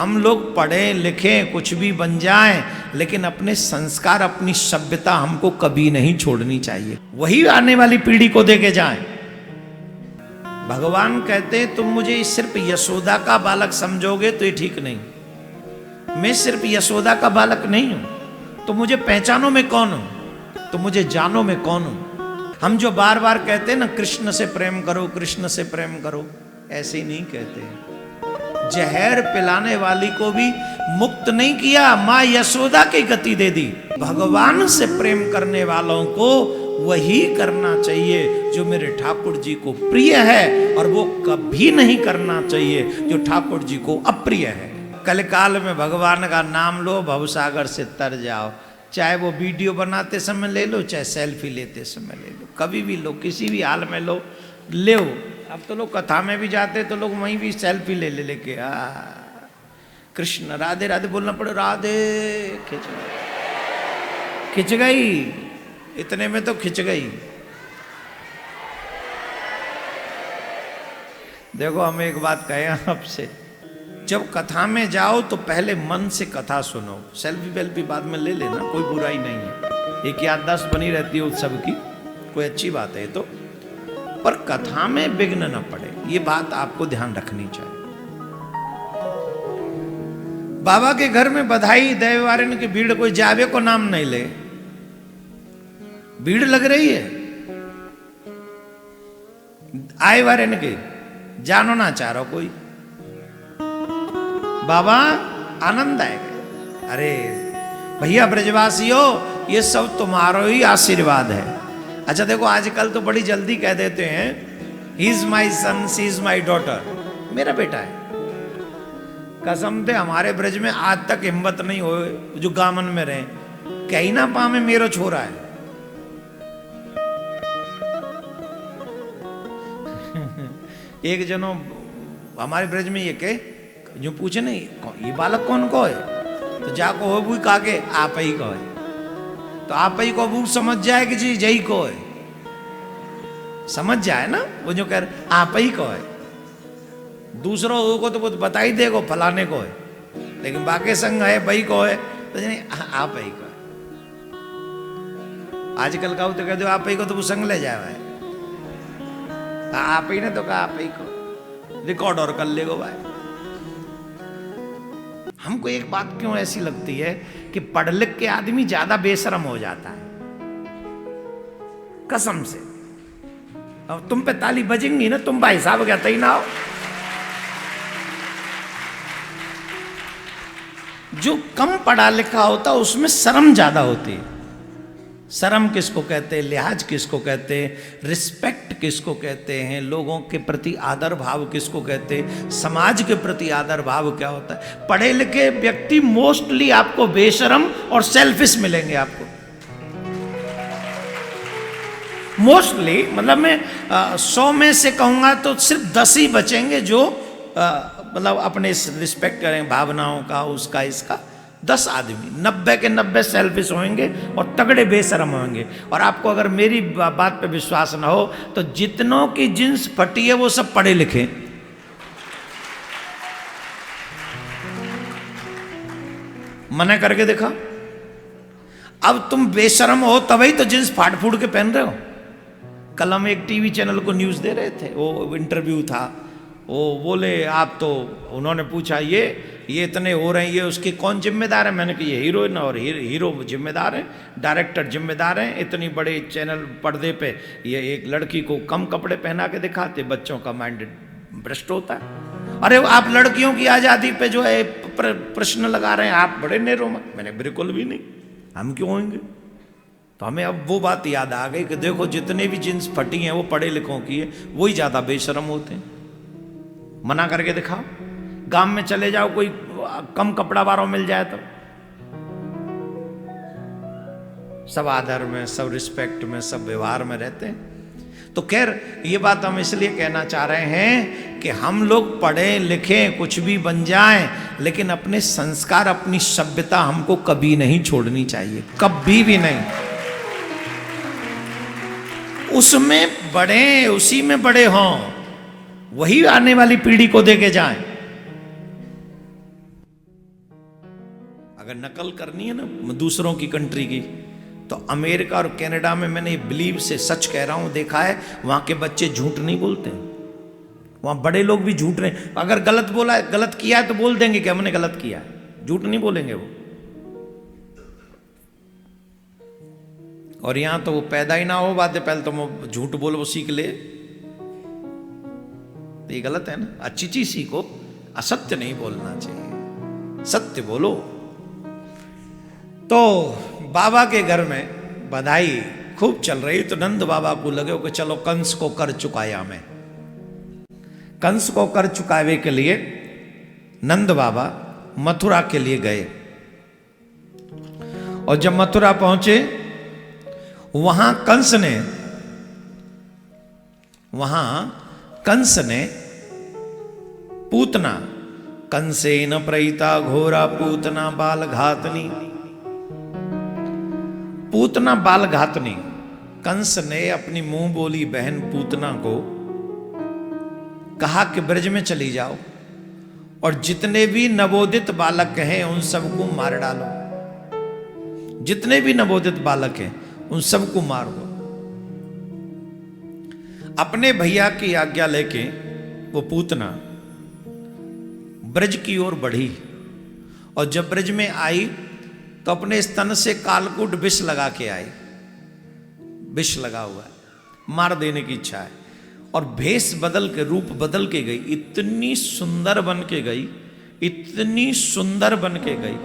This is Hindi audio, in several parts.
हम लोग पढ़े लिखे कुछ भी बन जाएं, लेकिन अपने संस्कार अपनी सभ्यता हमको कभी नहीं छोड़नी चाहिए। वही आने वाली पीढ़ी को दे के जाएं। भगवान कहते तुम मुझे सिर्फ यशोदा का बालक समझोगे तो ये ठीक नहीं। मैं सिर्फ यशोदा का बालक नहीं हूं, तो मुझे पहचानो मैं कौन हूं, तो मुझे जानो मैं कौन हूं। हम जो बार बार कहते हैं ना कृष्ण से प्रेम करो, कृष्ण से प्रेम करो, ऐसे ही नहीं कहते। जहर पिलाने वाली को भी मुक्त नहीं किया, मां यशोदा की गति दे दी। भगवान से प्रेम करने वालों को वही करना चाहिए जो मेरे ठाकुर जी को प्रिय है, और वो कभी नहीं करना चाहिए जो ठाकुर जी को अप्रिय है। कलकाल में भगवान का नाम लो, भवसागर से तर जाओ। चाहे वो वीडियो बनाते समय ले लो, चाहे सेल्फी लेते समय ले लो, कभी भी लो, किसी भी हाल में लो, ले। अब तो लोग कथा में भी जाते तो लोग वहीं भी सेल्फी ले लेके कृष्ण राधे राधे बोलना पड़े, राधे खिंच गई, इतने में तो खिंच गई। देखो हम एक बात कहें आपसे, जब कथा में जाओ तो पहले मन से कथा सुनो। सेल्फी वेल्फी बाद में ले लेना, कोई बुराई नहीं है, एक याददाश्त बनी रहती है उत्सव की, कोई अच्छी बात है तो। पर कथा में विघ्न न पड़े, ये बात आपको ध्यान रखनी चाहिए। बाबा के घर में बधाई दैवारण की भीड़, कोई जावे को नाम नहीं ले, भीड़ लग रही है। आए वारण के जानो ना चाह रहा कोई, बाबा आनंद आएगा। अरे भैया ब्रजवासियों, ये सब तुम्हारा ही आशीर्वाद है। अच्छा देखो आजकल तो बड़ी जल्दी कह देते हैं he is my son, she is my daughter, मेरा बेटा है। कसम से हमारे ब्रज में आज तक हिम्मत नहीं हो जो गामन में रहे, कहीं ना पा में मेरो छोरा है। एक जनो हमारे ब्रज में ये कहे, जो पूछे नहीं ये बालक कौन को है, तो जाको हो भी कहा के आप ही को है, तो आप ही को वो समझ जाए कि जी जही को है, समझ जाए ना, वो जो कह आप ही को है। दूसरों को तो वो बता ही देगो फलाने को है, लेकिन बाकी संग है भाई को है तो नहीं आप ही को है। आजकल का तो कह दो आप ही को तो वो संग ले जाए, आप ही ने तो कहा आप ही को, रिकॉर्ड और कर लेगो भाई। हमको एक बात क्यों ऐसी लगती है कि पढ़ लिख के आदमी ज्यादा बेशरम हो जाता है, कसम से। अब तुम पे ताली बजेंगी ना, तुम भाई साहब कहते ही ना हो। जो कम पढ़ा लिखा होता उसमें शर्म ज्यादा होती है। शर्म किसको कहते हैं, लिहाज किसको कहते हैं, रिस्पेक्ट किसको कहते हैं, लोगों के प्रति आदर भाव किसको कहते हैं, समाज के प्रति आदर भाव क्या होता है। पढ़े लिखे व्यक्ति मोस्टली आपको बेशरम और सेल्फिश मिलेंगे आपको, मोस्टली। मतलब मैं 100 में से कहूंगा तो सिर्फ 10 ही बचेंगे जो मतलब अपने रिस्पेक्ट करें भावनाओं का, उसका इसका। 10 आदमी, 90 के 90 सेल्फिश होंगे और तगड़े बेशरम होंगे। और आपको अगर मेरी बात पे विश्वास ना हो तो जितनों की जिन्स फटी है वो सब पढ़े लिखे। मना करके देखा। अब तुम बेशरम हो तभी तो जिन्स फाड़ फूड़ के पहन रहे हो। कल हम एक टीवी चैनल को न्यूज दे रहे थे, वो इंटरव्यू था, वो बोले आप तो, उन्होंने पूछा ये इतने हो रहे हैं, ये उसके कौन जिम्मेदार है। मैंने कहा ये हीरोइन और हीरो जिम्मेदार हैं, डायरेक्टर जिम्मेदार हैं। इतनी बड़े चैनल पर्दे पे ये एक लड़की को कम कपड़े पहना के दिखाते, बच्चों का माइंड भ्रष्ट होता है। अरे आप लड़कियों की आज़ादी पे जो है प्रश्न लगा रहे हैं, आप बड़े नेरो में। मैंने बिल्कुल भी नहीं, हम क्यों होंगे। तो हमें अब वो बात याद आ गई कि देखो जितने भी जिन्स फटी हैं वो पढ़े लिखों की है, वही ज़्यादा बेशरम होते हैं। मना करके दिखाओ। गांव में चले जाओ, कोई कम कपड़ा वालों मिल जाए तो सब आदर में, सब रिस्पेक्ट में, सब व्यवहार में रहते हैं। तो खैर ये बात हम इसलिए कहना चाह रहे हैं कि हम लोग पढ़े लिखे कुछ भी बन जाएं, लेकिन अपने संस्कार अपनी सभ्यता हमको कभी नहीं छोड़नी चाहिए, कभी भी नहीं। उसमें बड़े, उसी में बड़े हों, वही आने वाली पीढ़ी को दे के जाएं। अगर नकल करनी है ना दूसरों की कंट्री की, तो अमेरिका और कनाडा में मैंने बिलीव से सच कह रहा हूं देखा है, वहां के बच्चे झूठ नहीं बोलते, वहां बड़े लोग भी झूठ रहे, अगर गलत बोला है, गलत किया है तो बोल देंगे कि हमने गलत किया है, झूठ नहीं बोलेंगे वो। और यहां तो वो पैदा ही ना हो बातें, पहले तो वो झूठ बोल वो सीख ले, तो ये गलत है ना। अच्छी चीज सीखो, असत्य नहीं बोलना चाहिए, सत्य बोलो। तो बाबा के घर में बधाई खूब चल रही, तो नंद बाबा को लगे कि चलो कंस को कर चुकाया मैं। कंस को कर चुकावे के लिए नंद बाबा मथुरा के लिए गए, और जब मथुरा पहुंचे वहां कंस ने पूतना, कंसेन प्रईता घोरा पूतना बाल घातनी, पूतना बाल घातनी, कंस ने अपनी मुंह बोली बहन पूतना को कहा कि ब्रज में चली जाओ और जितने भी नवोदित बालक हैं उन सबको मार डालो, जितने भी नवोदित बालक हैं उन सबको मार दो। अपने भैया की आज्ञा लेके वो पूतना ब्रज की ओर बढ़ी, और जब ब्रज में आई तो अपने स्तन से कालकूट विष लगा के आई, विष लगा हुआ है, मार देने की इच्छा है, और भेष बदल के, रूप बदल के गई, इतनी सुंदर बन के गई, इतनी सुंदर बन के गई,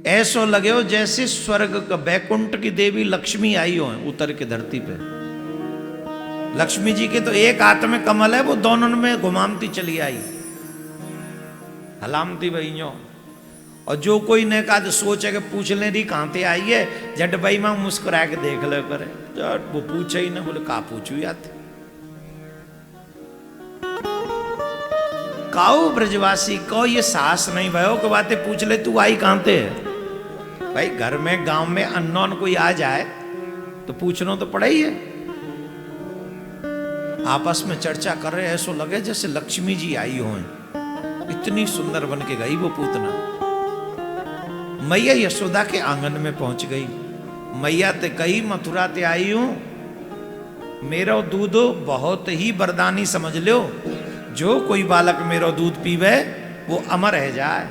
ऐसो लगे हो जैसे स्वर्ग का बैकुंठ की देवी लक्ष्मी आई हो उतर के धरती पे। लक्ष्मी जी के तो एक हाथ में कमल है, वो दोनों में घुमामती चली आई, हलामती भैया। और जो कोई ने कहा तो सोचे कि पूछ ले रही कहां ते आई है, जट भाई मां मुस्कुरा के देख ले करे, जट वो पूछे ही ना, बोले का पूछू याद काऊ ब्रजवासी को ये साहस नहीं भयो कि बातें पूछ ले, तू आई कहां ते है। भाई घर में गांव में अननोन कोई आ जाए तो पूछना तो पड़ा ही है। आपस में चर्चा कर रहे, ऐसो लगे जैसे लक्ष्मी जी आई हो, इतनी सुंदर बन के गई वो पूतना। मैया यशोदा के आंगन में पहुंच गई, मैया ते कही मथुरा ते आई हूं, मेरो दूध बहुत ही वरदानी समझ लो, जो कोई बालक मेरो दूध पीवे वो अमर रह जाए।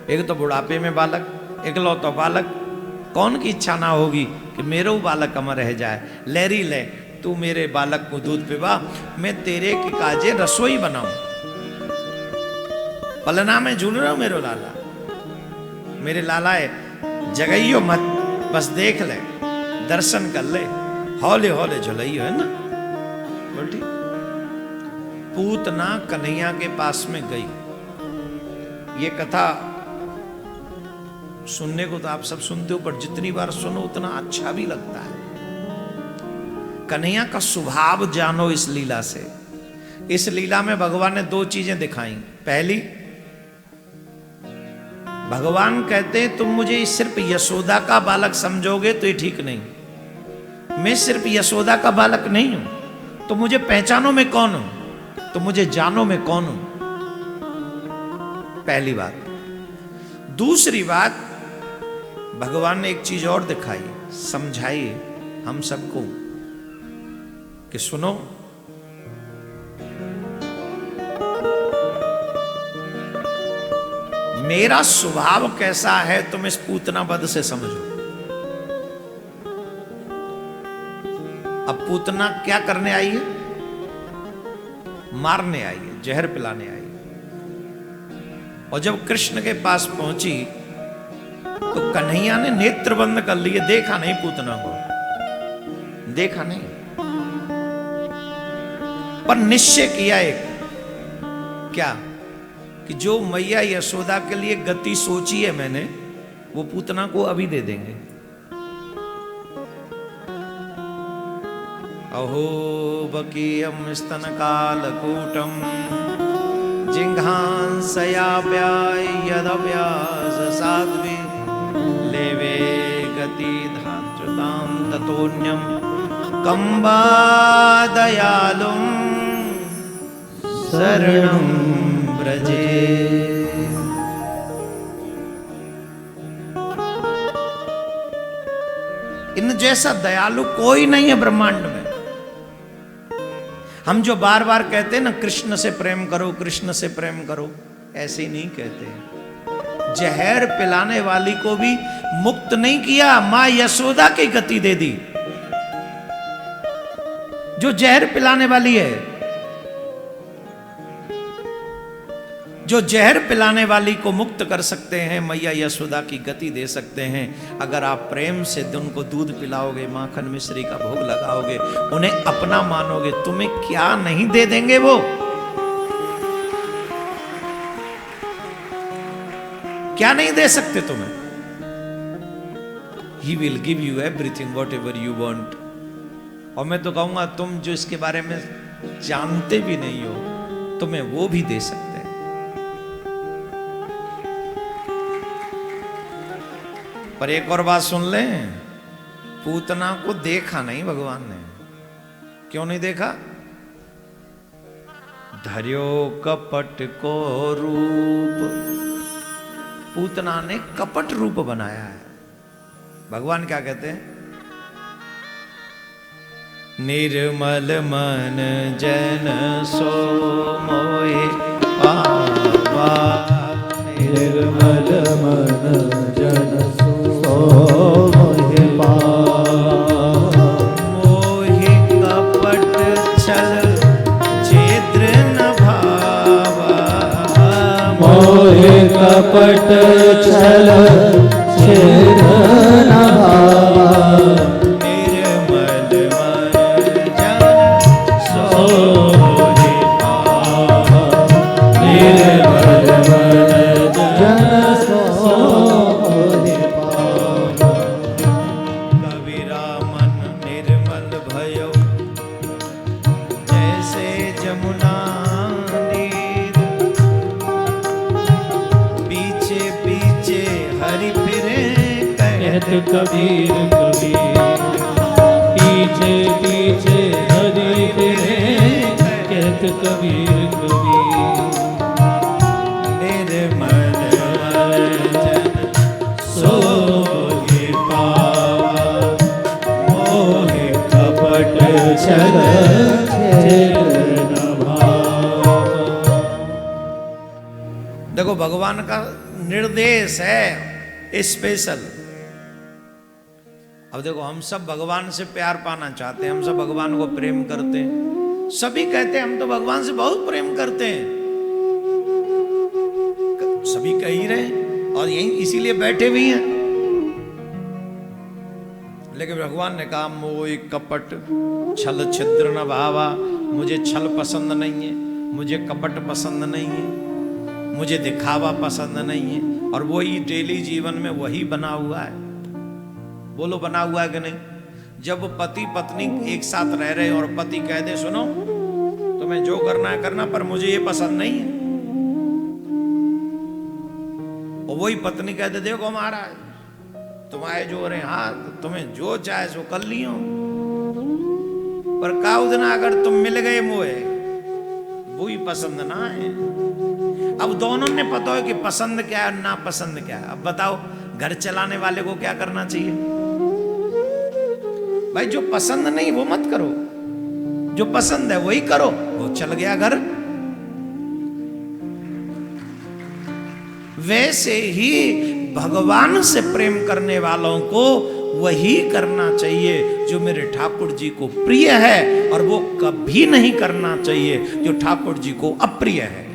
एक तो बुढ़ापे में बालक, इकलौता बालक, कौन की इच्छा ना होगी कि मेरो बालक अमर रह जाए। लहरी ले, तू मेरे बालक को दूध पिवा, मैं तेरे के काजे रसोई बनाऊं। पलना में झूल रहा हूं मेरो लाला, मेरे लाला है, जगइयो मत, बस देख ले, दर्शन कर ले, हौले हौले झुलइयो, है ना। बोल ठीक। पूतना कन्हैया के पास में गई। ये कथा सुनने को तो आप सब सुनते हो, पर जितनी बार सुनो उतना अच्छा भी लगता है। कन्हैया का स्वभाव जानो इस लीला से। इस लीला में भगवान ने दो चीजें दिखाई। पहली, भगवान कहते तुम मुझे सिर्फ यशोदा का बालक समझोगे तो ये ठीक नहीं, मैं सिर्फ यशोदा का बालक नहीं हूं, तो मुझे पहचानो मैं कौन हूं, तो मुझे जानो मैं कौन हूं। पहली बात। दूसरी बात, भगवान ने एक चीज और दिखाई, समझाई हम सबको कि सुनो, मेरा स्वभाव कैसा है तुम इस पूतना वध से समझो। अब पूतना क्या करने आई है? मारने आई है, जहर पिलाने आई है। और जब कृष्ण के पास पहुंची तो कन्हैया ने नेत्र बंद कर लिए, देखा नहीं पूतना को, देखा नहीं, पर निश्चय किया एक, क्या कि जो मैया यशोदा के लिए गति सोची है मैंने, वो पूतना को अभी दे देंगे। अहो बकीयम स्तन कालकूटम जिघांसयाप्याय यदव्यास साध्वी लेवे गति धात्रतां ततोन्यम कंबा दयालुम शरणं व्रजे। इन जैसा दयालु कोई नहीं है ब्रह्मांड में। हम जो बार बार कहते हैं ना कृष्ण से प्रेम करो, कृष्ण से प्रेम करो, ऐसे ही नहीं कहते। जहर पिलाने वाली को भी मुक्त नहीं किया, मां यशोदा की गति दे दी। जो जहर पिलाने वाली है, जो जहर पिलाने वाली को मुक्त कर सकते हैं, मैया यशोदा की गति दे सकते हैं। अगर आप प्रेम से उनको दूध पिलाओगे, माखन मिश्री का भोग लगाओगे, उन्हें अपना मानोगे, तुम्हें क्या नहीं दे देंगे वो। क्या नहीं दे सकते तुम्हें। He will give you everything whatever you want। और मैं तो कहूंगा तुम जो इसके बारे में जानते भी नहीं हो, तुम्हें वो भी दे सकते हैं। पर एक और बात सुन लें, पूतना को देखा नहीं भगवान ने। क्यों नहीं देखा? धर्यो कपट को रूप। पूतना ने कपट रूप बनाया है। भगवान क्या कहते हैं? निर्मल मन जन सो मोहे पावा। निर्मल मन जन सो मोहे पावा। मोहि कपट छल छिद्र न भावा। मोहि कपट छल छिद्र न भावा। कबीर कबीर पीछे पीछे हरि फिरे, कहत कबीर कबीर। निर्मल जन सोहि पावा। मोहि कपट छल छिद्र न भावा। देखो भगवान का निर्देश है स्पेशल। अब देखो हम सब भगवान से प्यार पाना चाहते हैं, हम सब भगवान को प्रेम करते हैं। सभी कहते हैं हम तो भगवान से बहुत प्रेम करते हैं, सभी कह ही रहे और यही इसीलिए बैठे भी हैं। लेकिन भगवान ने कहा मोह कपट छल छिद्र न भावा। मुझे छल पसंद नहीं है, मुझे कपट पसंद नहीं है, मुझे दिखावा पसंद नहीं है। और वही डेली जीवन में वही बना हुआ है। बोलो बना हुआ है कि नहीं? जब पति पत्नी एक साथ रह रहे और पति कह दे सुनो तुम्हें जो करना है करना, पर मुझे ये पसंद नहीं है, और वही पत्नी कह दे देखो महाराज तुम आए जो रहे हाथ, तुम्हें जो चाहे सो कर लियो, पर काउदना अगर तुम मिल गए मोए वो ही पसंद ना है। अब दोनों ने पता है कि पसंद क्या है ना पसंद क्या है। अब बताओ घर चलाने वाले को क्या करना चाहिए? भाई जो पसंद नहीं वो मत करो, जो पसंद है वही करो। वो चल गया घर। वैसे ही भगवान से प्रेम करने वालों को वही करना चाहिए जो मेरे ठाकुर जी को प्रिय है, और वो कभी नहीं करना चाहिए जो ठाकुर जी को अप्रिय है।